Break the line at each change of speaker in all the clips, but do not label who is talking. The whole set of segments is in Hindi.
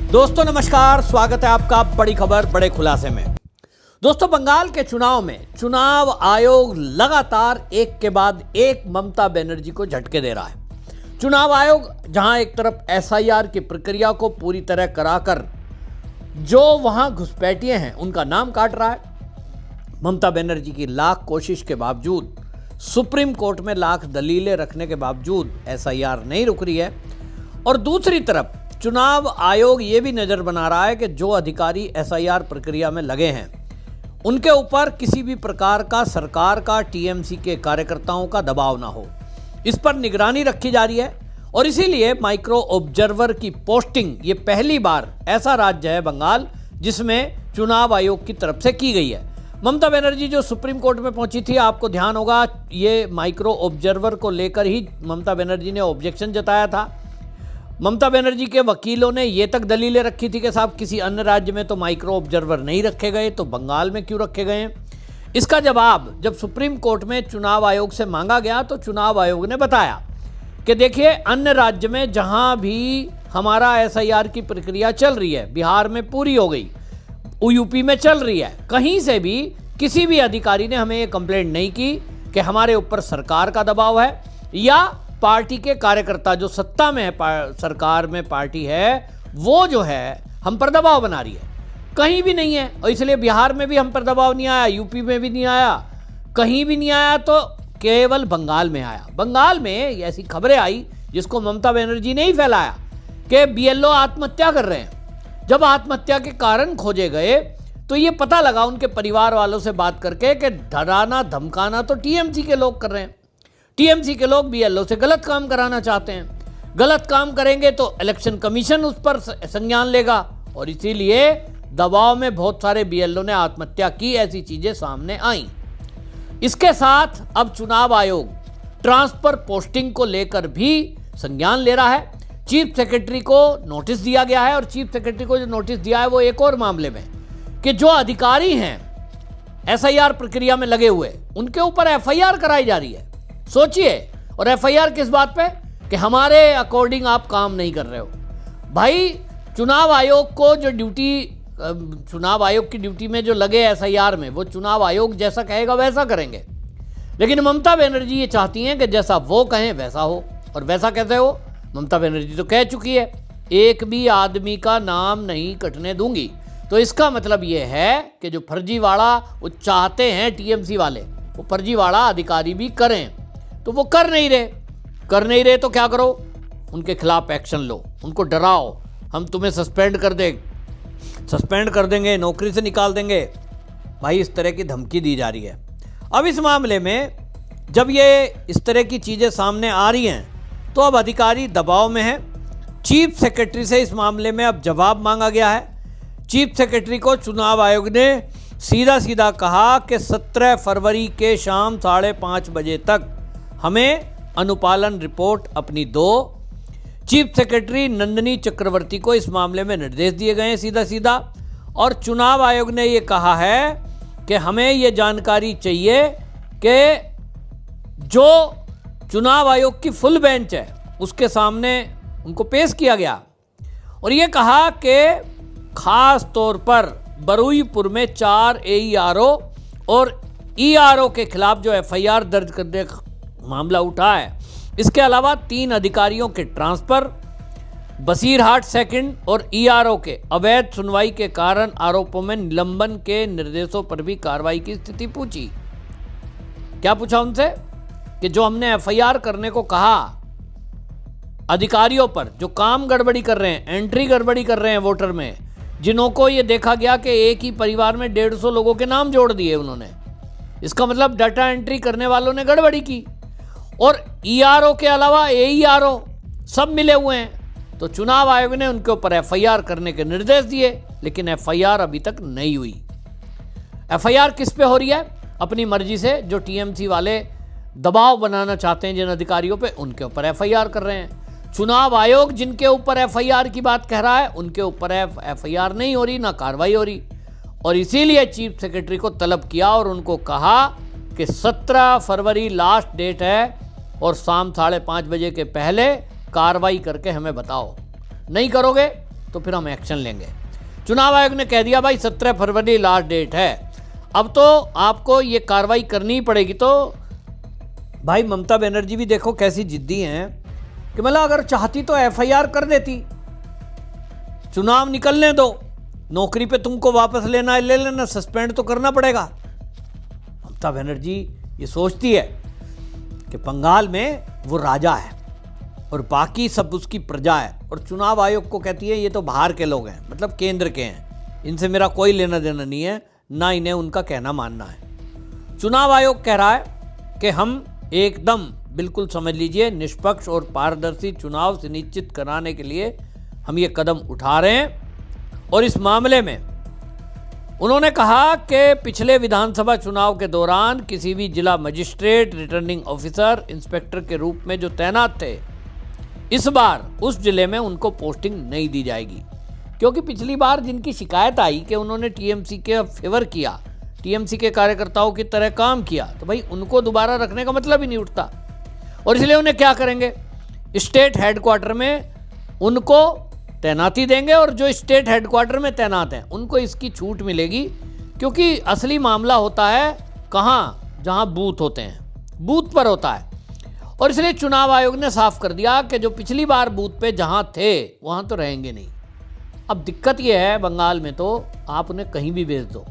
दोस्तों नमस्कार, स्वागत है आपका बड़ी खबर बड़े खुलासे में। दोस्तों, बंगाल के चुनाव में चुनाव आयोग लगातार एक के बाद एक ममता बनर्जी को झटके दे रहा है। चुनाव आयोग जहां एक तरफ एसआईआर की प्रक्रिया को पूरी तरह कराकर जो वहां घुसपैठिए हैं उनका नाम काट रहा है, ममता बनर्जी की लाख कोशिश के बावजूद, सुप्रीम कोर्ट में लाख दलीलें रखने के बावजूद एसआईआर नहीं रुक रही है, और दूसरी तरफ चुनाव आयोग ये भी नज़र बना रहा है कि जो अधिकारी एसआईआर प्रक्रिया में लगे हैं उनके ऊपर किसी भी प्रकार का सरकार का, टीएमसी के कार्यकर्ताओं का दबाव ना हो, इस पर निगरानी रखी जा रही है। और इसीलिए माइक्रो ऑब्जर्वर की पोस्टिंग ये पहली बार ऐसा राज्य है बंगाल जिसमें चुनाव आयोग की तरफ से की गई है। ममता बनर्जी जो सुप्रीम कोर्ट में पहुंची थी, आपको ध्यान होगा ये माइक्रो ऑब्जर्वर को लेकर ही ममता बनर्जी ने ऑब्जेक्शन जताया था। ममता बनर्जी के वकीलों ने ये तक दलीलें रखी थी कि साहब किसी अन्य राज्य में तो माइक्रो ऑब्जर्वर नहीं रखे गए, तो बंगाल में क्यों रखे गए हैं। इसका जवाब जब सुप्रीम कोर्ट में चुनाव आयोग से मांगा गया तो चुनाव आयोग ने बताया कि देखिए, अन्य राज्य में जहां भी हमारा एसआईआर की प्रक्रिया चल रही है, बिहार में पूरी हो गई, यूपी में चल रही है, कहीं से भी किसी भी अधिकारी ने हमें ये कंप्लेंट नहीं की कि हमारे ऊपर सरकार का दबाव है या पार्टी के कार्यकर्ता जो सत्ता में है, सरकार में पार्टी है, वो जो है हम पर दबाव बना रही है। कहीं भी नहीं है, और इसलिए बिहार में भी हम पर दबाव नहीं आया, यूपी में भी नहीं आया, कहीं भी नहीं आया, तो केवल बंगाल में आया। बंगाल में ऐसी खबरें आई जिसको ममता बनर्जी ने ही फैलाया कि बीएलओ आत्महत्या कर रहे हैं। जब आत्महत्या के कारण खोजे गए तो ये पता लगा उनके परिवार वालों से बात करके कि डराना धमकाना तो टीएमसी के लोग कर रहे हैं। टीएमसी के लोग बीएलओ से गलत काम कराना चाहते हैं। गलत काम करेंगे तो इलेक्शन कमीशन उस पर संज्ञान लेगा, और इसीलिए दबाव में बहुत सारे बीएलओ ने आत्महत्या की, ऐसी चीजें सामने आई। इसके साथ अब चुनाव आयोग ट्रांसफर पोस्टिंग को लेकर भी संज्ञान ले रहा है। चीफ सेक्रेटरी को नोटिस दिया गया है, और चीफ सेक्रेटरी को जो नोटिस दिया है वो एक और मामले में कि जो अधिकारी हैं एसआईआर प्रक्रिया में लगे हुए, उनके ऊपर एफआईआर कराई जा रही है। सोचिए, और एफआईआर किस बात पे कि हमारे अकॉर्डिंग आप काम नहीं कर रहे हो। भाई, चुनाव आयोग को जो ड्यूटी, चुनाव आयोग की ड्यूटी में जो लगे एसआईआर में, वो चुनाव आयोग जैसा कहेगा वैसा करेंगे। लेकिन ममता बनर्जी ये चाहती हैं कि जैसा वो कहें वैसा हो, और वैसा कैसे हो? ममता बनर्जी तो कह चुकी है, एक भी आदमी का नाम नहीं कटने दूंगी। तो इसका मतलब ये है कि जो फर्जीवाड़ा वो चाहते हैं टीएमसी वाले, वो फर्जीवाड़ा अधिकारी भी करें, तो वो कर नहीं रहे तो क्या करो? उनके खिलाफ एक्शन लो, उनको डराओ, हम तुम्हें सस्पेंड कर देंगे, नौकरी से निकाल देंगे। भाई, इस तरह की धमकी दी जा रही है। अब इस मामले में जब ये इस तरह की चीज़ें सामने आ रही हैं तो अब अधिकारी दबाव में है। चीफ सेक्रेटरी से इस मामले में अब जवाब मांगा गया है। चीफ सेक्रेटरी को चुनाव आयोग ने सीधा कहा कि 17 फरवरी के शाम 5:30 बजे तक हमें अनुपालन रिपोर्ट अपनी दो। चीफ सेक्रेटरी नंदिनी चक्रवर्ती को इस मामले में निर्देश दिए गए हैं सीधा, और चुनाव आयोग ने ये कहा है कि हमें ये जानकारी चाहिए कि जो चुनाव आयोग की फुल बेंच है उसके सामने उनको पेश किया गया, और ये कहा कि खास तौर पर बरुईपुर में 4 एईआरओ और ईआरओ के खिलाफ जो एफआईआर दर्ज करने का मामला उठा है, इसके अलावा 3 अधिकारियों के ट्रांसफर, बसीरहाट सेकंड और ईआरओ के अवैध सुनवाई के कारण आरोपों में निलंबन के निर्देशों पर भी कार्रवाई की स्थिति पूछी। क्या पूछा उनसे? कि जो हमने एफआईआर करने को कहा अधिकारियों पर जो काम गड़बड़ी कर रहे हैं, एंट्री गड़बड़ी कर रहे हैं वोटर में, जिन्हों ये देखा गया कि एक ही परिवार में 150 लोगों के नाम जोड़ दिए उन्होंने, इसका मतलब डाटा एंट्री करने वालों ने गड़बड़ी की, और ईआरओ के अलावा एईआरओ सब मिले हुए हैं। तो चुनाव आयोग ने उनके ऊपर एफआईआर करने के निर्देश दिए, लेकिन एफआईआर अभी तक नहीं हुई। एफआईआर किस पे हो रही है? अपनी मर्जी से जो टीएमसी वाले दबाव बनाना चाहते हैं जिन अधिकारियों पे, उनके ऊपर एफआईआर कर रहे हैं। चुनाव आयोग जिनके ऊपर एफआईआर की बात कह रहा है, उनके ऊपर एफआईआर नहीं हो रही, ना कार्रवाई हो रही, और इसीलिए चीफ सेक्रेटरी को तलब किया और उनको कहा कि 17 फरवरी लास्ट डेट है और शाम 5:30 बजे के पहले कार्रवाई करके हमें बताओ। नहीं करोगे तो फिर हम एक्शन लेंगे। चुनाव आयोग ने कह दिया भाई 17 फरवरी लास्ट डेट है, अब तो आपको ये कार्रवाई करनी ही पड़ेगी। तो भाई ममता बनर्जी भी देखो कैसी जिद्दी हैं कि मतलब अगर चाहती तो एफआईआर कर देती, चुनाव निकलने दो, नौकरी पे तुमको वापस लेना है ले लेना, सस्पेंड तो करना पड़ेगा। ममता बनर्जी ये सोचती है कि बंगाल में वो राजा है और बाकी सब उसकी प्रजा है, और चुनाव आयोग को कहती है ये तो बाहर के लोग हैं, मतलब केंद्र के हैं, इनसे मेरा कोई लेना देना नहीं है, ना इन्हें उनका कहना मानना है। चुनाव आयोग कह रहा है कि हम एकदम बिल्कुल समझ लीजिए निष्पक्ष और पारदर्शी चुनाव सुनिश्चित कराने के लिए हम ये कदम उठा रहे हैं। और इस मामले में उन्होंने कहा कि पिछले विधानसभा चुनाव के दौरान किसी भी जिला मजिस्ट्रेट, रिटर्निंग ऑफिसर, इंस्पेक्टर के रूप में जो तैनात थे, इस बार उस जिले में उनको पोस्टिंग नहीं दी जाएगी, क्योंकि पिछली बार जिनकी शिकायत आई कि उन्होंने टीएमसी के फेवर किया, टीएमसी के कार्यकर्ताओं की तरह काम किया, तो भाई उनको दोबारा रखने का मतलब ही नहीं उठता। और इसलिए उन्हें क्या करेंगे, स्टेट हेडक्वार्टर में उनको तैनाती देंगे, और जो स्टेट हेडक्वार्टर में तैनात हैं उनको इसकी छूट मिलेगी, क्योंकि असली मामला होता है कहाँ, जहाँ बूथ होते हैं, बूथ पर होता है। और इसलिए चुनाव आयोग ने साफ कर दिया कि जो पिछली बार बूथ पे जहाँ थे वहाँ तो रहेंगे नहीं। अब दिक्कत यह है बंगाल में, तो आप उन्हें कहीं भी भेज दो,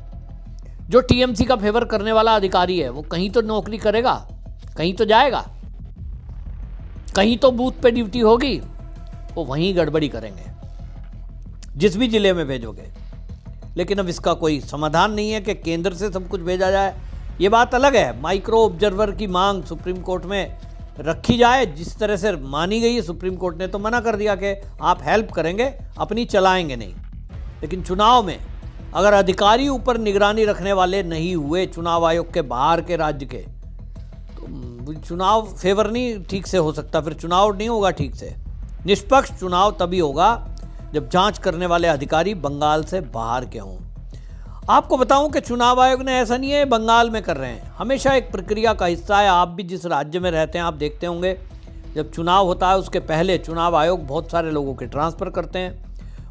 जो टीएमसी का फेवर करने वाला अधिकारी है वो कहीं तो नौकरी करेगा, कहीं तो जाएगा, कहीं तो बूथ पे ड्यूटी होगी, वो वहीं गड़बड़ी करेंगे जिस भी जिले में भेजोगे। लेकिन अब इसका कोई समाधान नहीं है कि केंद्र से सब कुछ भेजा जाए, ये बात अलग है। माइक्रो ऑब्जर्वर की मांग सुप्रीम कोर्ट में रखी जाए, जिस तरह से मानी गई है, सुप्रीम कोर्ट ने तो मना कर दिया कि आप हेल्प करेंगे, अपनी चलाएंगे नहीं। लेकिन चुनाव में अगर अधिकारी ऊपर निगरानी रखने वाले नहीं हुए, चुनाव आयोग के बाहर के राज्य के, तो चुनाव फेवर नहीं ठीक से हो सकता, फिर चुनाव नहीं होगा ठीक से। निष्पक्ष चुनाव तभी होगा जब जांच करने वाले अधिकारी बंगाल से बाहर के हों। आपको बताऊं कि चुनाव आयोग ने ऐसा नहीं है बंगाल में कर रहे हैं, हमेशा एक प्रक्रिया का हिस्सा है। आप भी जिस राज्य में रहते हैं आप देखते होंगे, जब चुनाव होता है उसके पहले चुनाव आयोग बहुत सारे लोगों के ट्रांसफ़र करते हैं,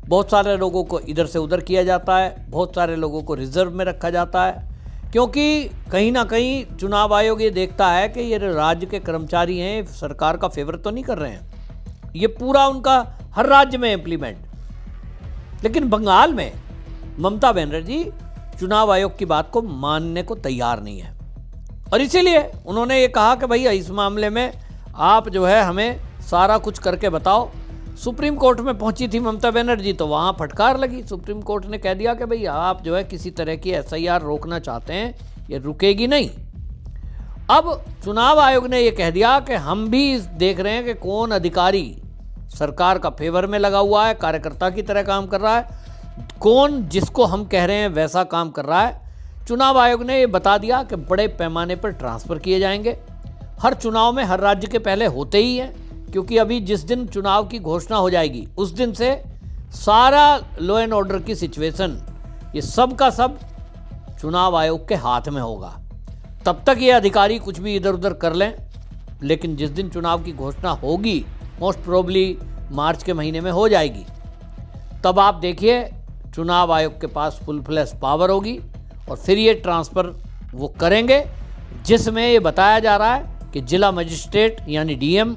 बहुत सारे लोगों को इधर से उधर किया जाता है, बहुत सारे लोगों को रिजर्व में रखा जाता है, क्योंकि कहीं ना कहीं चुनाव आयोग ये देखता है कि ये राज्य के कर्मचारी हैं, सरकार का फेवर तो नहीं कर रहे हैं, ये पूरा उनका हर राज्य में इम्प्लीमेंट। लेकिन बंगाल में ममता बनर्जी चुनाव आयोग की बात को मानने को तैयार नहीं है, और इसीलिए उन्होंने ये कहा कि भैया इस मामले में आप जो है हमें सारा कुछ करके बताओ। सुप्रीम कोर्ट में पहुंची थी ममता बनर्जी, तो वहां फटकार लगी, सुप्रीम कोर्ट ने कह दिया कि भैया आप जो है किसी तरह की एसआईआर रोकना चाहते हैं, ये रुकेगी नहीं। अब चुनाव आयोग ने ये कह दिया कि हम भी देख रहे हैं कि कौन अधिकारी सरकार का फेवर में लगा हुआ है, कार्यकर्ता की तरह काम कर रहा है, कौन जिसको हम कह रहे हैं वैसा काम कर रहा है। चुनाव आयोग ने ये बता दिया कि बड़े पैमाने पर ट्रांसफ़र किए जाएंगे, हर चुनाव में हर राज्य के पहले होते ही हैं, क्योंकि अभी जिस दिन चुनाव की घोषणा हो जाएगी उस दिन से सारा लॉ एंड ऑर्डर की सिचुएशन ये सब का सब चुनाव आयोग के हाथ में होगा। तब तक ये अधिकारी कुछ भी इधर उधर कर लें, लेकिन जिस दिन चुनाव की घोषणा होगी, मोस्ट प्रोबेबली मार्च के महीने में हो जाएगी, तब आप देखिए चुनाव आयोग के पास फुल फ्लैश पावर होगी, और फिर ये ट्रांसफ़र वो करेंगे जिसमें ये बताया जा रहा है कि जिला मजिस्ट्रेट यानी डीएम,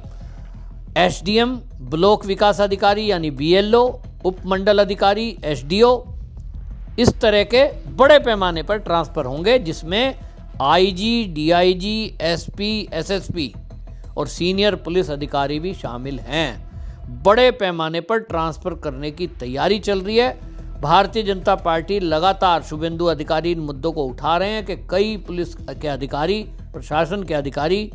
एसडीएम, ब्लॉक विकास अधिकारी यानी बीएलओ, उपमंडल अधिकारी एसडीओ, इस तरह के बड़े पैमाने पर ट्रांसफ़र होंगे, जिसमें आईजी, डीआईजी, एसपी, एसएसपी और सीनियर पुलिस अधिकारी भी शामिल हैं। बड़े पैमाने पर ट्रांसफ़र करने की तैयारी चल रही है। भारतीय जनता पार्टी लगातार शुभेंदु अधिकारी इन मुद्दों को उठा रहे हैं कि कई पुलिस के अधिकारी, प्रशासन के अधिकारी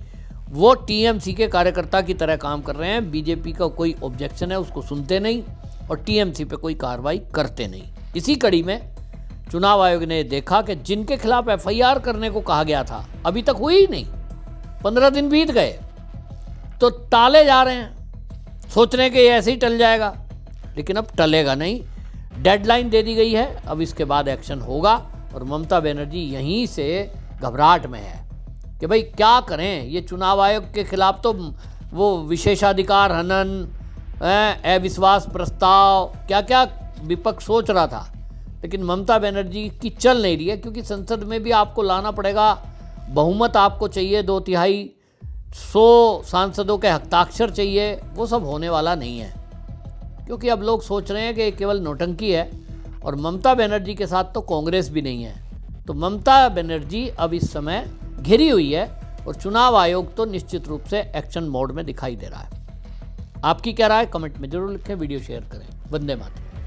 वो टीएमसी के कार्यकर्ता की तरह काम कर रहे हैं, बीजेपी का कोई ऑब्जेक्शन है उसको सुनते नहीं और टीएमसी पे कोई कार्रवाई करते नहीं। इसी कड़ी में चुनाव आयोग ने देखा कि जिनके खिलाफ एफआईआर करने को कहा गया था अभी तक हुई ही नहीं, 15 दिन बीत गए, तो टाले जा रहे हैं, सोच रहे हैं कि ये ऐसे ही टल जाएगा, लेकिन अब टलेगा नहीं। डेडलाइन दे दी गई है, अब इसके बाद एक्शन होगा, और ममता बनर्जी यहीं से घबराहट में है कि भाई क्या करें। ये चुनाव आयोग के खिलाफ तो वो विशेषाधिकार हनन, अविश्वास प्रस्ताव, क्या क्या विपक्ष सोच रहा था, लेकिन ममता बनर्जी की चल नहीं रही है, क्योंकि संसद में भी आपको लाना पड़ेगा, बहुमत आपको चाहिए, 2/3 100 सांसदों के हस्ताक्षर चाहिए, वो सब होने वाला नहीं है, क्योंकि अब लोग सोच रहे हैं कि केवल नौटंकी है और ममता बनर्जी के साथ तो कांग्रेस भी नहीं है। तो ममता बनर्जी अब इस समय घिरी हुई है और चुनाव आयोग तो निश्चित रूप से एक्शन मोड में दिखाई दे रहा है। आपकी क्या राय, कमेंट में जरूर लिखें, वीडियो शेयर करें। वंदे मातरम।